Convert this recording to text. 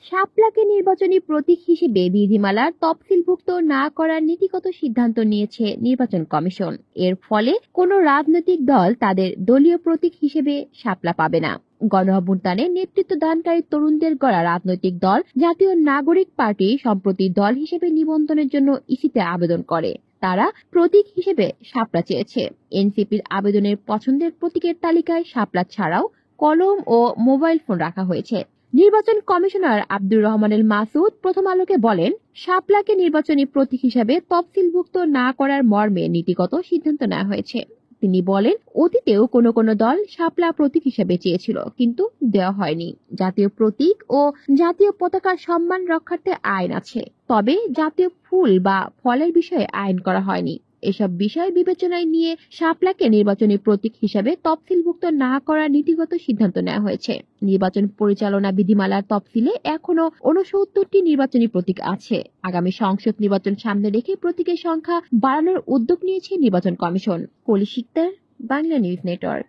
শাপলাকে নির্বাচনী প্রতীক হিসেবে বিধিমালার তফসিলভুক্ত না করার নীতিগত সিদ্ধান্ত নিয়েছে নির্বাচন কমিশন। এর ফলে কোনো রাজনৈতিক দল তাদের দলীয় প্রতীক হিসেবে শাপলা পাবে না। গণঅভ্যুত্থানে নেতৃত্ব দানকারী তরুণদের গড়া রাজনৈতিক দল জাতীয় নাগরিক পার্টি সম্প্রতি দল হিসেবে নিবন্ধনের জন্য ইসিতে আবেদন করে। তারা প্রতীক হিসেবে শাপলা চেয়েছে। এনসিপির আবেদনের পছন্দের প্রতীকের তালিকায় শাপলা ছাড়াও কলম ও মোবাইল ফোন রাখা হয়েছে। নির্বাচন কমিশনার আব্দুর রহমানুল মাসুদ প্রথম আলোকে বলেন, শাপলাকে নির্বাচনী প্রতীক হিসাবে তফসিলভুক্ত না করার মর্মে নীতিগত সিদ্ধান্ত নেওয়া হয়েছে। তিনি বলেন, অতীতেও কোনো কোনো দল শাপলা প্রতীক হিসেবে চেয়েছিল, কিন্তু দেওয়া হয়নি। জাতীয় প্রতীক ও জাতীয় পতাকার সম্মান রক্ষার্থে আইন আছে, তবে জাতীয় ফুল বা ফলের বিষয়ে আইন করা হয়নি। এসব বিষয় বিবেচনায় নিয়ে শাপলাকে নির্বাচনী প্রতীক হিসাবে তফসিলভুক্ত না করার নীতিগত সিদ্ধান্ত নেওয়া হয়েছে। নির্বাচন পরিচালনা বিধিমালার তফসিলে এখনো 69টি নির্বাচনী প্রতীক আছে। আগামী সংসদ নির্বাচন সামনে রেখে প্রতীকের সংখ্যা বাড়ানোর উদ্যোগ নিয়েছে নির্বাচন কমিশন। কলি শিকদার, বাংলা নিউজ নেটওয়ার্ক।